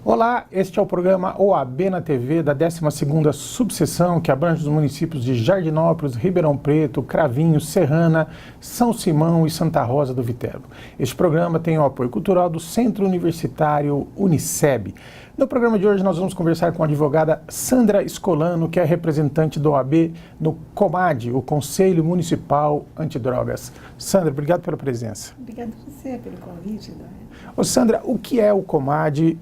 Olá, este é o programa OAB na TV da 12ª subseção, que abrange os municípios de Jardinópolis, Ribeirão Preto, Cravinhos, Serrana, São Simão e Santa Rosa do Viterbo. Este programa tem o apoio cultural do Centro Universitário Uniceb. No programa de hoje nós vamos conversar com a advogada Sandra Escolano, que é representante do OAB no COMAD, o Conselho Municipal Antidrogas. Sandra, obrigado pela presença. Obrigada a você pelo convite, Eduardo. Ô Sandra, o que é o COMAD,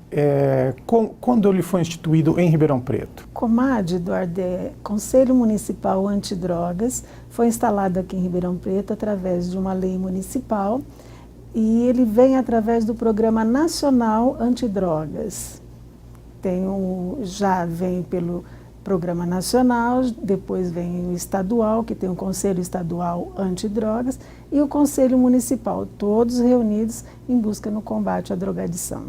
quando ele foi instituído em Ribeirão Preto? COMAD, Eduardo, é Conselho Municipal Antidrogas, foi instalado aqui em Ribeirão Preto através de uma lei municipal e ele vem através do Programa Nacional Antidrogas. Já vem pelo Programa Nacional, depois vem o estadual, que tem o Conselho Estadual Antidrogas, e o Conselho Municipal, todos reunidos em busca no combate à drogadição.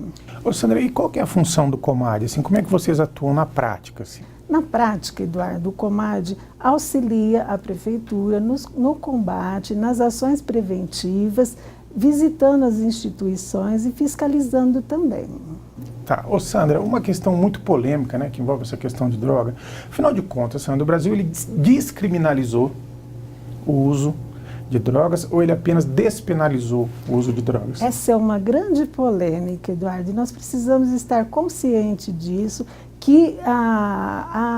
Ô Sandra, e qual que é a função do COMAD? Assim, como é que vocês atuam na prática? Assim? Na prática, Eduardo, o COMAD auxilia a Prefeitura no combate, nas ações preventivas, visitando as instituições e fiscalizando também. Tá. Ô Sandra, uma questão muito polêmica, né, que envolve essa questão de droga. Afinal de contas, Sandra, o Brasil ele descriminalizou o uso de drogas ou ele apenas despenalizou o uso de drogas? Essa é uma grande polêmica, Eduardo, e nós precisamos estar conscientes disso, que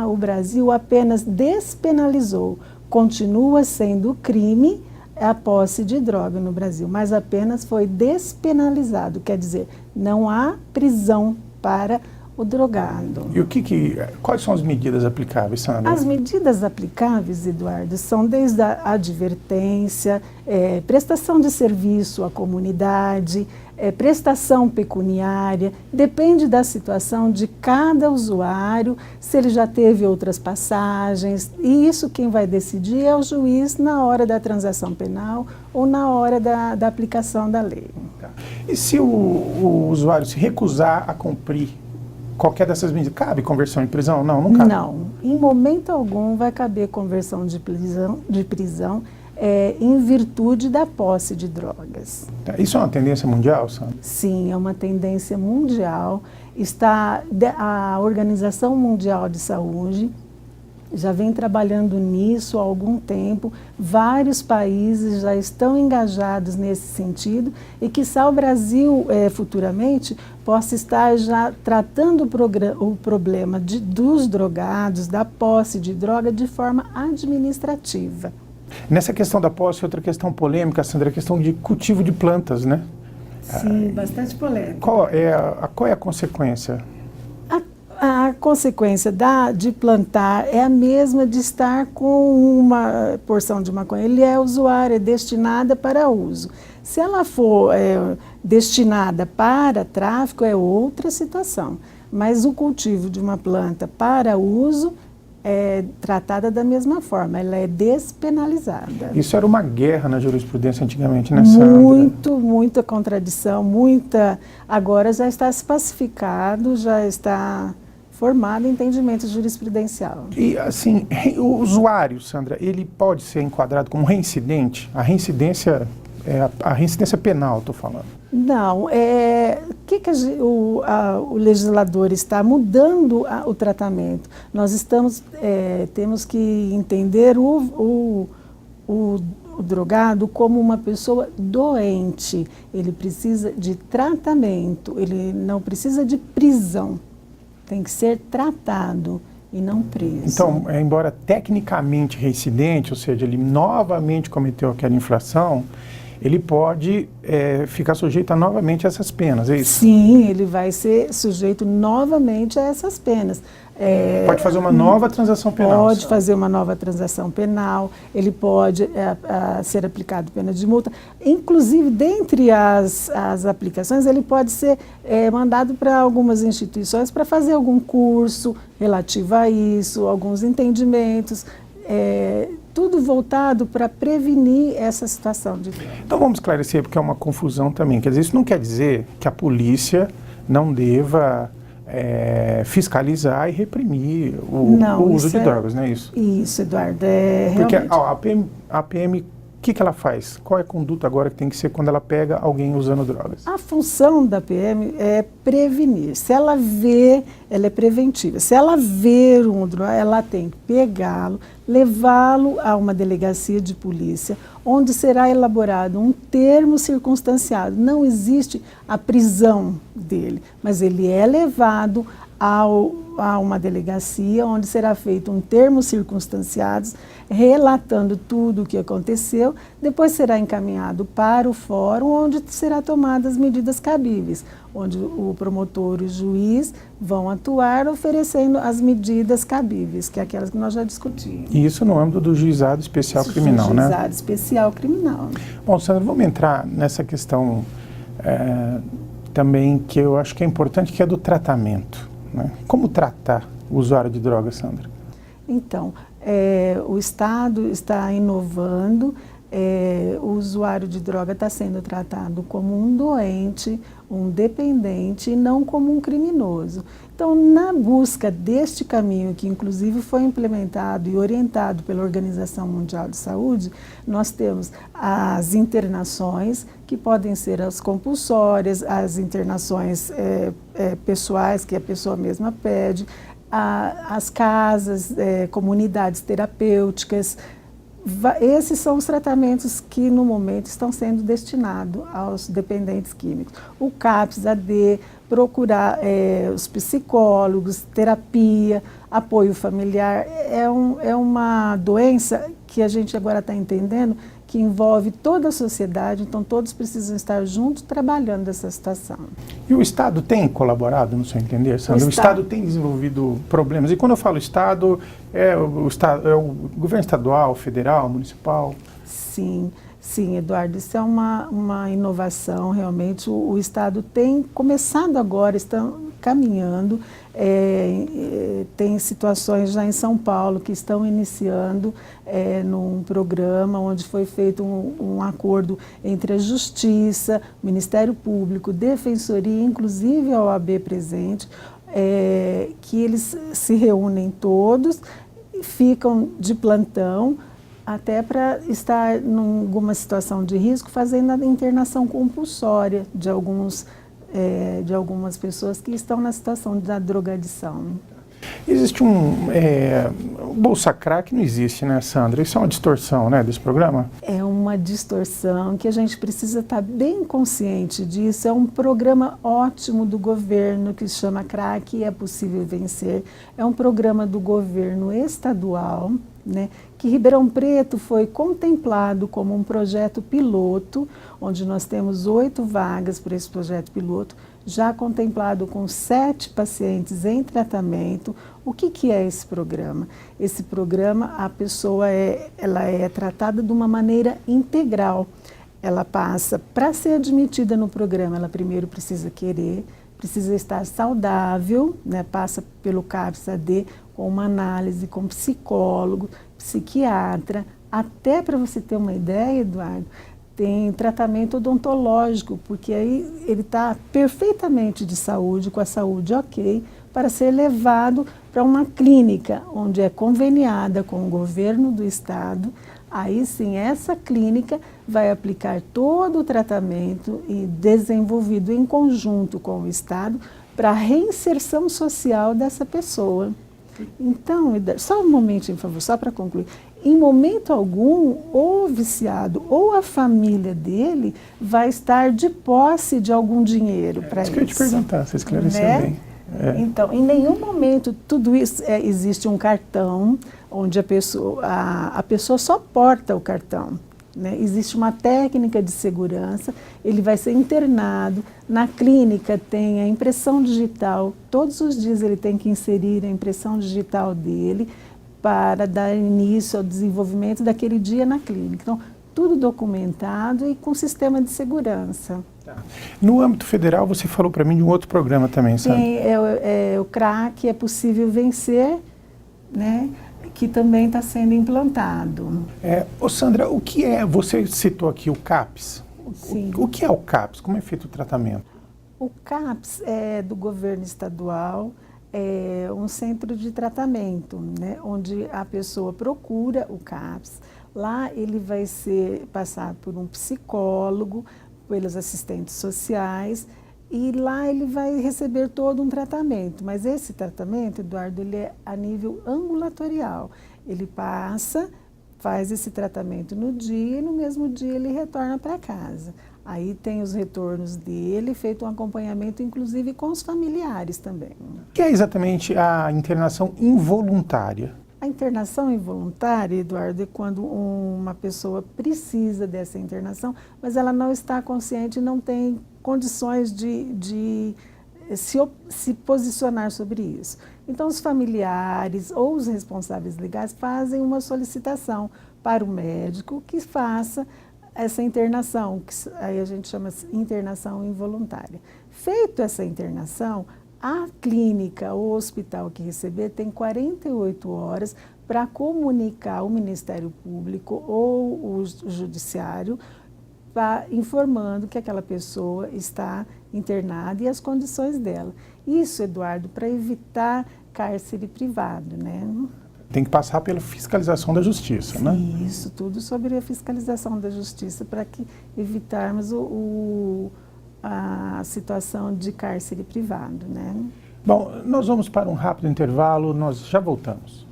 o Brasil apenas despenalizou. Continua sendo crime a posse de droga no Brasil, mas apenas foi despenalizado, quer dizer, não há prisão para o drogado. E quais são as medidas aplicáveis, Sandra? As medidas aplicáveis, Eduardo, são desde a advertência, prestação de serviço à comunidade, prestação pecuniária, depende da situação de cada usuário, se ele já teve outras passagens, e isso quem vai decidir é o juiz na hora da transação penal ou na hora da aplicação da lei. Tá. E se o usuário se recusar a cumprir qualquer dessas medidas, cabe conversão em prisão? Não, não cabe. Não, em momento algum vai caber conversão de prisão em virtude da posse de drogas. Isso é uma tendência mundial, Sandra? Sim, é uma tendência mundial. A Organização Mundial de Saúde já vem trabalhando nisso há algum tempo. Vários países já estão engajados nesse sentido e quiçá o Brasil futuramente possa estar já tratando o problema dos drogados, da posse de droga de forma administrativa. Nessa questão da posse, outra questão polêmica, Sandra, é a questão de cultivo de plantas, né? Sim, bastante polêmica. Qual é a consequência? A consequência de plantar é a mesma de estar com uma porção de maconha. Ele é usuário, é destinada para uso. Se ela for destinada para tráfico, é outra situação. Mas o cultivo de uma planta para uso é tratada da mesma forma, ela é despenalizada. Isso era uma guerra na jurisprudência antigamente, né, Sandra? Muita contradição, agora já está se pacificado, já está formado entendimento jurisprudencial. E assim, o usuário, Sandra, ele pode ser enquadrado como reincidente? A reincidência penal, estou falando. Não, o legislador está mudando o tratamento. Nós temos que entender o drogado como uma pessoa doente. Ele precisa de tratamento, ele não precisa de prisão. Tem que ser tratado e não preso. Então, embora tecnicamente reincidente, ou seja, ele novamente cometeu aquela infração, ele pode ficar sujeito novamente a essas penas, é isso? Sim, ele vai ser sujeito novamente a essas penas. Pode fazer uma nova transação penal? Pode fazer uma nova transação penal, ele pode ser aplicado pena de multa. Inclusive, dentre as aplicações, ele pode ser mandado para algumas instituições para fazer algum curso relativo a isso, alguns entendimentos, tudo voltado para prevenir essa situação de droga. Então vamos esclarecer, porque é uma confusão também. Quer dizer, isso não quer dizer que a polícia não deva fiscalizar e reprimir o uso de drogas, não é isso? Isso, Eduardo. Porque a PM que ela faz? Qual é a conduta agora que tem que ser quando ela pega alguém usando drogas? A função da PM é prevenir. Se ela vê, ela é preventiva. Se ela ver um drogado, ela tem que pegá-lo, levá-lo a uma delegacia de polícia, onde será elaborado um termo circunstanciado. Não existe a prisão dele, mas ele é levado a uma delegacia, onde será feito um termo circunstanciado, relatando tudo o que aconteceu, depois será encaminhado para o fórum, onde será tomadas as medidas cabíveis, onde o promotor e o juiz vão atuar oferecendo as medidas cabíveis, que é aquelas que nós já discutimos. E isso no âmbito do juizado especial criminal, né? Juizado especial criminal. Bom, Sandra, vamos entrar nessa questão também que eu acho que é importante, que é do tratamento, né? Como tratar o usuário de drogas, Sandra? Então, o Estado está inovando, o usuário de droga está sendo tratado como um doente, um dependente e não como um criminoso. Então, na busca deste caminho, que inclusive foi implementado e orientado pela Organização Mundial de Saúde, nós temos as internações, que podem ser as compulsórias, as internações pessoais, que a pessoa mesma pede, as casas, comunidades terapêuticas. Esses são os tratamentos que no momento estão sendo destinados aos dependentes químicos. O CAPS-AD, procurar os psicólogos, terapia, apoio familiar. É uma doença que a gente agora está entendendo que envolve toda a sociedade, então todos precisam estar juntos trabalhando nessa situação. E o Estado tem colaborado, no seu entender, Sandra? O Estado tem desenvolvido problemas. E quando eu falo Estado, é o governo estadual, federal, municipal? Sim, Eduardo, isso é uma inovação, realmente. O Estado tem começado agora, estão caminhando, tem situações já em São Paulo que estão iniciando num programa onde foi feito um acordo entre a Justiça, o Ministério Público, Defensoria, inclusive a OAB presente, que eles se reúnem todos, ficam de plantão, até para estar em alguma situação de risco, fazendo a internação compulsória de algumas pessoas que estão na situação da drogadição. Existe o Bolsa Crack não existe, né, Sandra? Isso é uma distorção, né, desse programa? É uma distorção que a gente precisa estar bem consciente disso. É um programa ótimo do governo que se chama Crack, é possível vencer. É um programa do governo estadual, né, que Ribeirão Preto foi contemplado como um projeto piloto, onde nós temos 8 vagas para esse projeto piloto, já contemplado com 7 pacientes em tratamento. O que é esse programa? Esse programa, a pessoa ela é tratada de uma maneira integral. Ela passa, para ser admitida no programa, ela primeiro precisa querer, precisa estar saudável, né? Passa pelo CAPS-AD com uma análise com psicólogo, psiquiatra. Até para você ter uma ideia, Eduardo, tem tratamento odontológico, porque aí ele está perfeitamente de saúde, com a saúde ok, para ser levado para uma clínica onde é conveniada com o governo do estado. Aí sim, essa clínica vai aplicar todo o tratamento e desenvolvido em conjunto com o estado para a reinserção social dessa pessoa. Então, só um momentinho, por favor, só para concluir. Em momento algum, o viciado ou a família dele vai estar de posse de algum dinheiro para isso. Isso que eu ia te perguntar, você esclareceu bem. Então, em nenhum momento, tudo isso, existe um cartão onde a pessoa só porta o cartão. Né? Existe uma técnica de segurança, ele vai ser internado, na clínica tem a impressão digital, todos os dias ele tem que inserir a impressão digital dele para dar início ao desenvolvimento daquele dia na clínica. Então, tudo documentado e com sistema de segurança. No âmbito federal, você falou para mim de um outro programa também, sabe? Tem o CRAC, é possível vencer, né? Que também está sendo implantado. Sandra, o que é, você citou aqui o CAPS, Sim. O que é o CAPS? Como é feito o tratamento? O CAPS é do governo estadual, é um centro de tratamento, né, onde a pessoa procura o CAPS. Lá ele vai ser passado por um psicólogo, pelos assistentes sociais, e lá ele vai receber todo um tratamento. Mas esse tratamento, Eduardo, ele é a nível ambulatorial. Ele passa, faz esse tratamento no dia e no mesmo dia ele retorna para casa. Aí tem os retornos dele, feito um acompanhamento, inclusive com os familiares também. O que é exatamente a internação involuntária? A internação involuntária, Eduardo, é quando uma pessoa precisa dessa internação, mas ela não está consciente, não tem condições de se posicionar sobre isso. Então, os familiares ou os responsáveis legais fazem uma solicitação para o médico que faça essa internação, que aí a gente chama de internação involuntária. Feito essa internação, a clínica ou hospital que receber tem 48 horas para comunicar ao Ministério Público ou o Judiciário, informando que aquela pessoa está internada e as condições dela. Isso, Eduardo, para evitar cárcere privado, né? Tem que passar pela fiscalização da justiça, né? Isso, tudo sobre a fiscalização da justiça para que evitarmos a situação de cárcere privado, né? Bom, nós vamos para um rápido intervalo, nós já voltamos.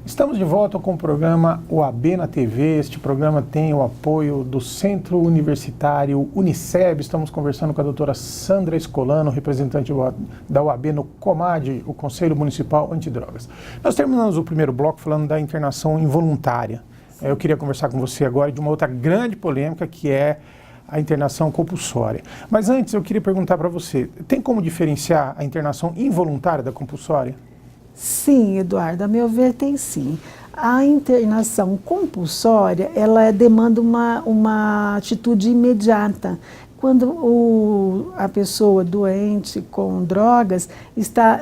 Estamos de volta com o programa OAB na TV. Este programa tem o apoio do Centro Universitário Uniceb. Estamos conversando com a doutora Sandra Escolano, representante da OAB no COMAD, o Conselho Municipal Antidrogas. Nós terminamos o primeiro bloco falando da internação involuntária. Eu queria conversar com você agora de uma outra grande polêmica, que é a internação compulsória. Mas antes, eu queria perguntar para você, tem como diferenciar a internação involuntária da compulsória? Sim, Eduardo, a meu ver tem sim. A internação compulsória, ela demanda uma atitude imediata. Quando a pessoa doente com drogas está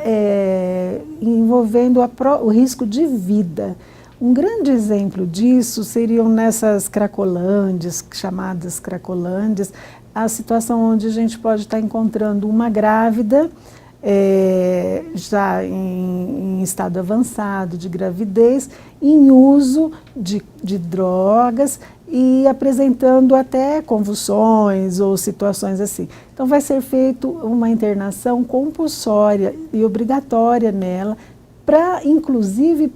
envolvendo o risco de vida. Um grande exemplo disso seriam nessas cracolândias, chamadas cracolândias, a situação onde a gente pode estar encontrando uma grávida, já em estado avançado de gravidez, em uso de drogas e apresentando até convulsões ou situações assim. Então vai ser feita uma internação compulsória e obrigatória nela, para inclusive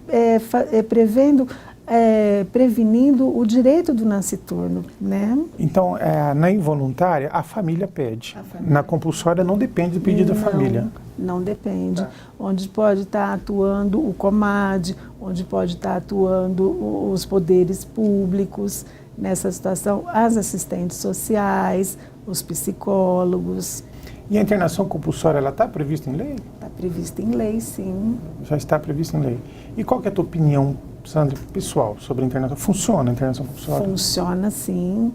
prevenindo o direito do nasciturno, né? Então, na involuntária, a família pede. Na compulsória, não depende do pedido da família. Não depende. Tá. Onde pode estar atuando o COMAD, onde pode estar atuando os poderes públicos nessa situação, as assistentes sociais, os psicólogos. E a internação compulsória, ela está prevista em lei? Está prevista em lei, sim. Já está prevista em lei. E qual que é a tua opinião, Sandra, pessoal, sobre a internação? Funciona a internação compulsória? Funciona, sim.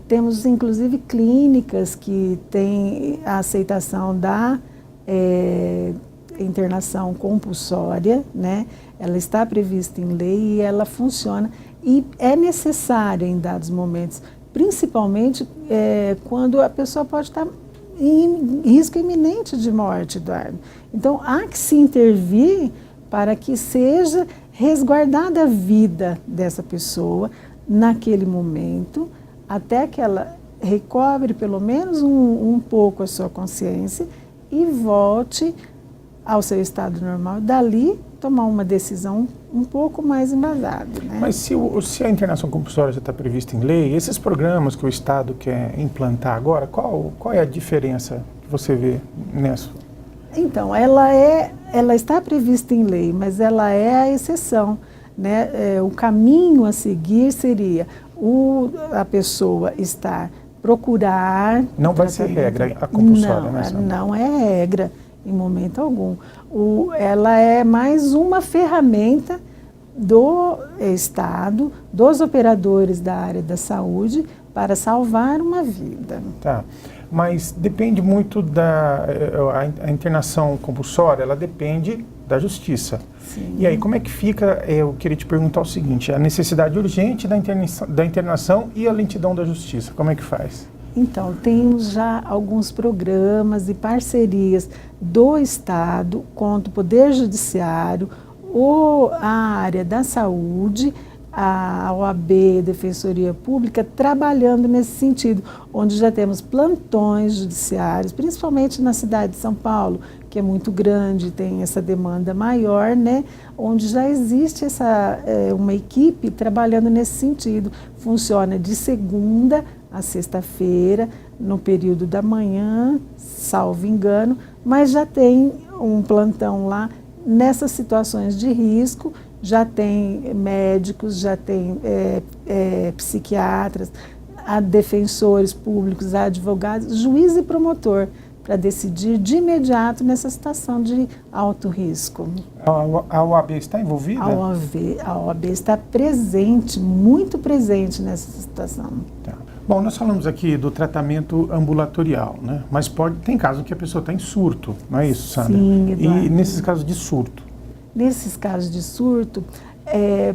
Temos, inclusive, clínicas que têm a aceitação da internação compulsória, né? Ela está prevista em lei e ela funciona. E é necessária em dados momentos, principalmente quando a pessoa pode estar em risco iminente de morte, Eduardo. Então, há que se intervir para que seja resguardada a vida dessa pessoa naquele momento, até que ela recobre pelo menos um pouco a sua consciência e volte ao seu estado normal. Dali, tomar uma decisão um pouco mais embasada, né? Mas se a internação compulsória já está prevista em lei, esses programas que o Estado quer implantar agora, qual é a diferença que você vê nessa? Então, ela está prevista em lei, mas ela é a exceção, né? O caminho a seguir seria a pessoa procurar... Não vai ser regra a compulsória, né? Não é regra, em momento algum. Ela é mais uma ferramenta do Estado, dos operadores da área da saúde, para salvar uma vida. Tá, mas depende muito a internação compulsória, ela depende da justiça. Sim. E aí, como é que fica, eu queria te perguntar o seguinte, a necessidade urgente da internação e a lentidão da justiça, como é que faz? Então, temos já alguns programas e parcerias do Estado com o Poder Judiciário, ou a área da saúde, a OAB, Defensoria Pública, trabalhando nesse sentido, onde já temos plantões judiciários, principalmente na cidade de São Paulo, que é muito grande, tem essa demanda maior, né? Onde já existe uma equipe trabalhando nesse sentido. Funciona de segunda a sexta-feira, no período da manhã, salvo engano, mas já tem um plantão lá nessas situações de risco. Já tem médicos, já tem psiquiatras, defensores públicos, advogados, juiz e promotor, para decidir de imediato nessa situação de alto risco. A OAB está envolvida? A OAB está presente, muito presente nessa situação. Tá. Bom, nós falamos aqui do tratamento ambulatorial, né? Mas tem casos que a pessoa está em surto, não é isso, Sandra? Sim, Eduardo. E nesses casos de surto? Nesses casos de surto,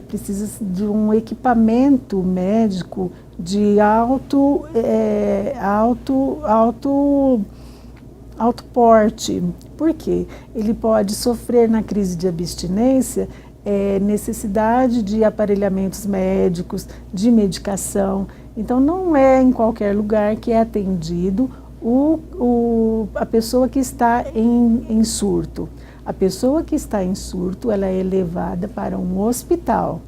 precisa de um equipamento médico de alto porte. Por quê? Ele pode sofrer na crise de abstinência necessidade de aparelhamentos médicos, de medicação. Então, não é em qualquer lugar que é atendido a pessoa que está em surto. A pessoa que está em surto, ela é levada para um hospital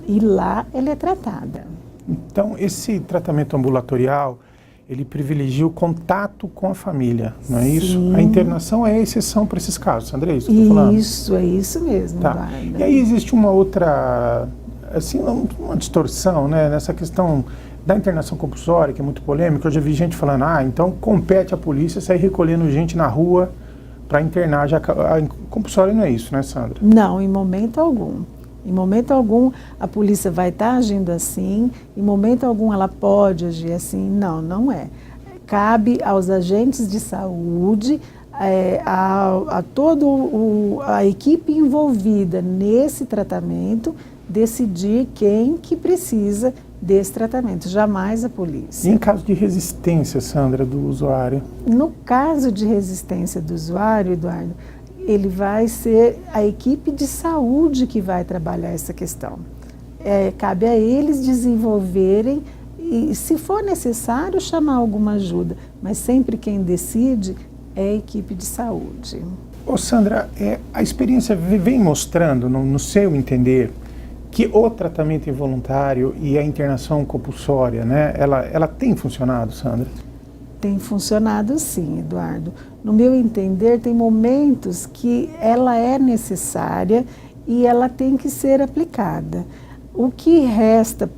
e lá ela é tratada. Então, esse tratamento ambulatorial, ele privilegia o contato com a família, não é isso? A internação é a exceção para esses casos, André, isso que eu estou falando? Isso, é isso mesmo, tá. Eduardo. E aí existe uma outra, assim, uma distorção, né, nessa questão da internação compulsória, que é muito polêmica. Eu já vi gente falando, então compete à polícia sair recolhendo gente na rua para internar. Já a compulsória não é isso, né, Sandra? Não, em momento algum. Em momento algum a polícia vai estar agindo assim, em momento algum ela pode agir assim. Não, não é. Cabe aos agentes de saúde, a toda a equipe envolvida nesse tratamento, decidir quem que precisa desse tratamento, jamais a polícia. E em caso de resistência, Sandra, do usuário? No caso de resistência do usuário, Eduardo, ele vai ser a equipe de saúde que vai trabalhar essa questão. Cabe a eles desenvolverem e, se for necessário, chamar alguma ajuda, mas sempre quem decide é a equipe de saúde. Ô Sandra, a experiência vem mostrando, no seu entender, que o tratamento involuntário e a internação compulsória, né, ela tem funcionado, Sandra? Tem funcionado sim, Eduardo. No meu entender, tem momentos que ela é necessária e ela tem que ser aplicada. O que resta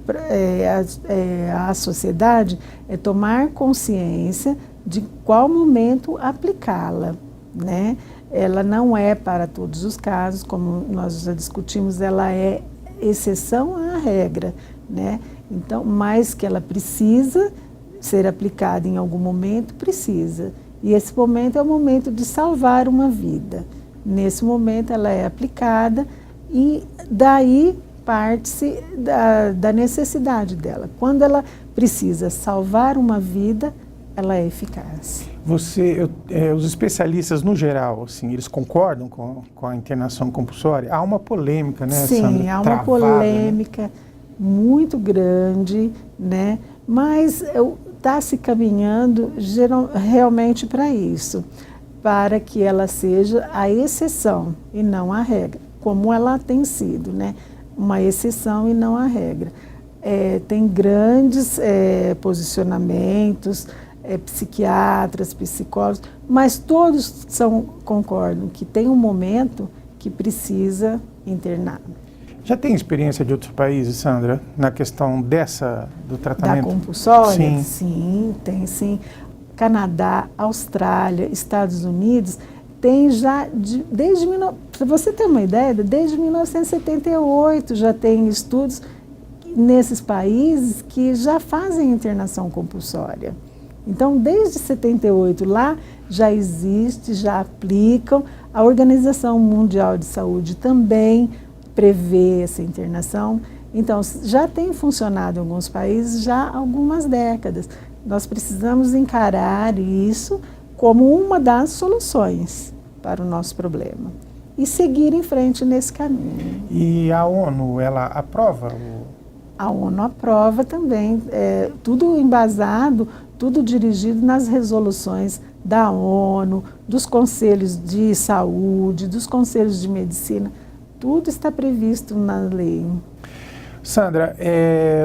à sociedade é tomar consciência de qual momento aplicá-la, né? Ela não é para todos os casos, como nós já discutimos, ela é exceção à regra, né? Então, mas que ela precisa ser aplicada em algum momento, precisa. E esse momento é o momento de salvar uma vida. Nesse momento ela é aplicada e daí parte-se da necessidade dela. Quando ela precisa salvar uma vida, ela é eficaz. Os especialistas no geral, assim, eles concordam com a internação compulsória? Há uma polêmica, né, Sim, Sandra? há uma polêmica, né, muito grande, né? Mas está se caminhando realmente para isso, para que ela seja a exceção e não a regra, como ela tem sido, né? Uma exceção e não a regra. Tem grandes posicionamentos, psiquiatras, psicólogos, mas todos concordam que tem um momento que precisa internar. Já tem experiência de outros países, Sandra, na questão do tratamento? Da compulsória? Sim. Sim, tem sim. Canadá, Austrália, Estados Unidos, tem já, para você ter uma ideia, desde 1978 já tem estudos nesses países que já fazem internação compulsória. Então, desde 78 lá já existe, já aplicam. A Organização Mundial de Saúde também prevê essa internação. Então, já tem funcionado em alguns países já há algumas décadas. Nós precisamos encarar isso como uma das soluções para o nosso problema e seguir em frente nesse caminho. E a ONU, ela aprova? A ONU aprova também, tudo embasado, tudo dirigido nas resoluções da ONU, dos conselhos de saúde, dos conselhos de medicina, tudo está previsto na lei. Sandra,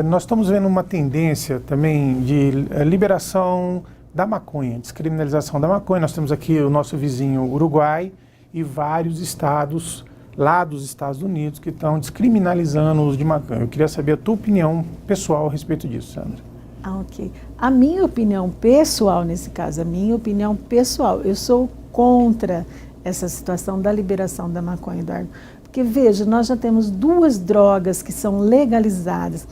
nós estamos vendo uma tendência também de liberação da maconha, descriminalização da maconha. Nós temos aqui o nosso vizinho Uruguai e vários estados lá dos Estados Unidos que estão descriminalizando o uso de maconha. Eu queria saber a tua opinião pessoal a respeito disso, Sandra. Ok. A minha opinião pessoal, nesse caso, a minha opinião pessoal, eu sou contra essa situação da liberação da maconha, Eduardo. Porque, veja, nós já temos 2 drogas que são legalizadas.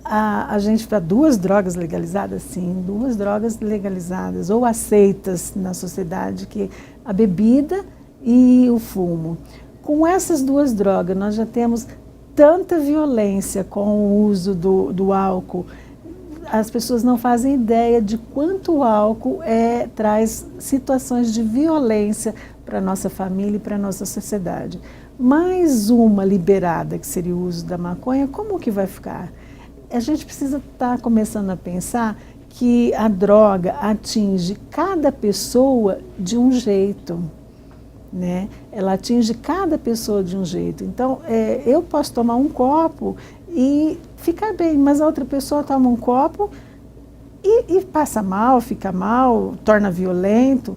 A gente fala 2 drogas legalizadas? Sim, 2 drogas legalizadas ou aceitas na sociedade, que é a bebida e o fumo. Com essas 2 drogas, nós já temos tanta violência com o uso do álcool. As pessoas não fazem ideia de quanto o álcool traz situações de violência para a nossa família e para a nossa sociedade. Mais uma liberada, que seria o uso da maconha, como que vai ficar? A gente precisa estar começando a pensar que a droga atinge cada pessoa de um jeito, né? Ela atinge cada pessoa de um jeito. Então, eu posso tomar um copo e ficar bem, mas a outra pessoa toma um copo e passa mal, fica mal, torna violento.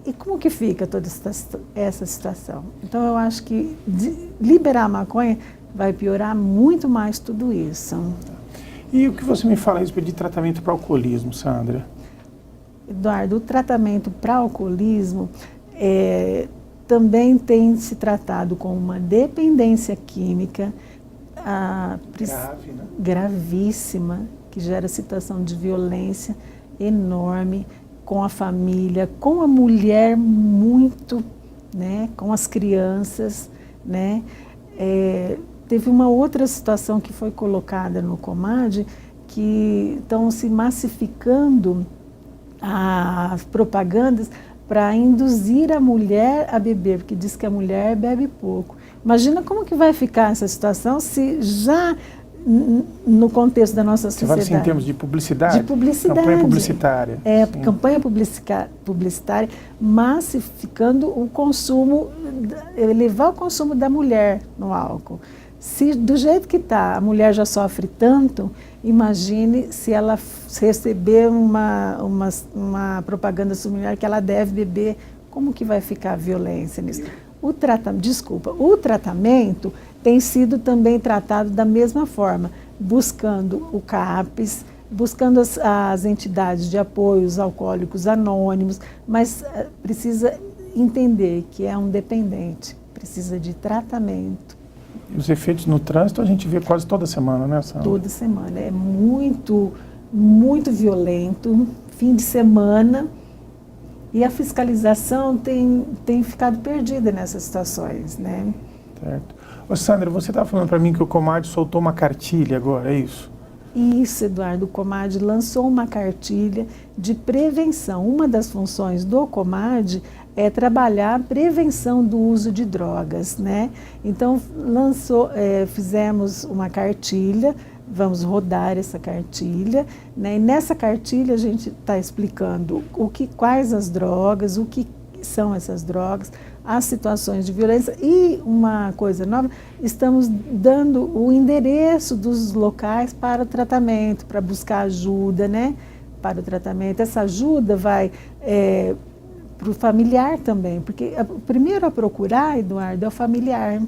E como que fica toda essa situação? Então, eu acho que liberar a maconha vai piorar muito mais tudo isso. E o que você me fala a respeito de tratamento para alcoolismo, Sandra? Eduardo, o tratamento para alcoolismo também tem se tratado com uma dependência química Grave, né? gravíssima, que gera situação de violência enorme com a família, com a mulher muito, né, com as crianças, né. Teve uma outra situação que foi colocada no COMAD, que estão se massificando as propagandas para induzir a mulher a beber, porque diz que a mulher bebe pouco. Imagina como que vai ficar essa situação se já no contexto da nossa sociedade. Você fala assim, em termos de publicidade? De publicidade. Campanha publicitária. Campanha publicitária massificando o consumo, elevar o consumo da mulher no álcool. Se do jeito que está, a mulher já sofre tanto, imagine se ela receber uma propaganda similar que ela deve beber, como que vai ficar a violência nisso? O tratamento tem sido também tratado da mesma forma, buscando o CAPS, buscando as entidades de apoio, os alcoólicos anônimos, mas precisa entender que é um dependente, precisa de tratamento. E os efeitos no trânsito a gente vê quase toda semana, né, Sandra? Toda semana. É muito, muito violento, fim de semana, e a fiscalização tem ficado perdida nessas situações, né? Certo. Ô, Sandra, você estava falando para mim que o COMAD soltou uma cartilha agora, é isso? Isso, Eduardo. O COMAD lançou uma cartilha de prevenção. Uma das funções do COMAD é trabalhar a prevenção do uso de drogas, né? Então, fizemos uma cartilha, vamos rodar essa cartilha, né? E nessa cartilha a gente está explicando quais as drogas, o que são essas drogas, as situações de violência e uma coisa nova, estamos dando o endereço dos locais para o tratamento, para buscar ajuda, né? Para o tratamento. Essa ajuda vai para o familiar também, porque o primeiro a procurar, Eduardo, é o familiar.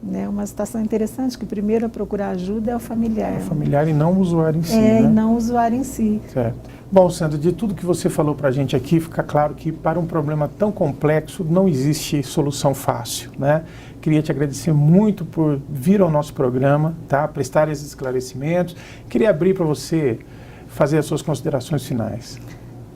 Né? Uma situação interessante, que o primeiro a procurar ajuda é o familiar. É o familiar e não o usuário em si, né? E não o usuário em si. Certo. Bom, Sandra, de tudo que você falou para a gente aqui, fica claro que para um problema tão complexo não existe solução fácil, né? Queria te agradecer muito por vir ao nosso programa, tá? Prestar esses esclarecimentos. Queria abrir para você fazer as suas considerações finais.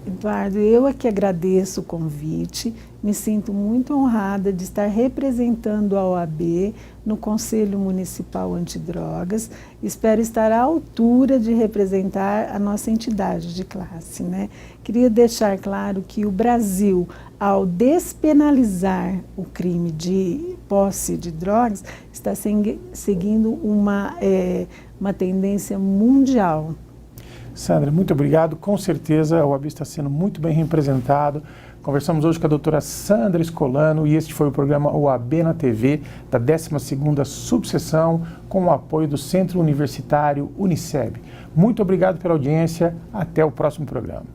Eduardo, eu é que agradeço o convite, me sinto muito honrada de estar representando a OAB no Conselho Municipal Antidrogas. Espero estar à altura de representar a nossa entidade de classe, né? Queria deixar claro que o Brasil, ao despenalizar o crime de posse de drogas, está seguindo uma tendência mundial. Sandra, muito obrigado. Com certeza a OAB está sendo muito bem representado. Conversamos hoje com a doutora Sandra Escolano e este foi o programa OAB na TV da 12ª subseção com o apoio do Centro Universitário Uniceb. Muito obrigado pela audiência. Até o próximo programa.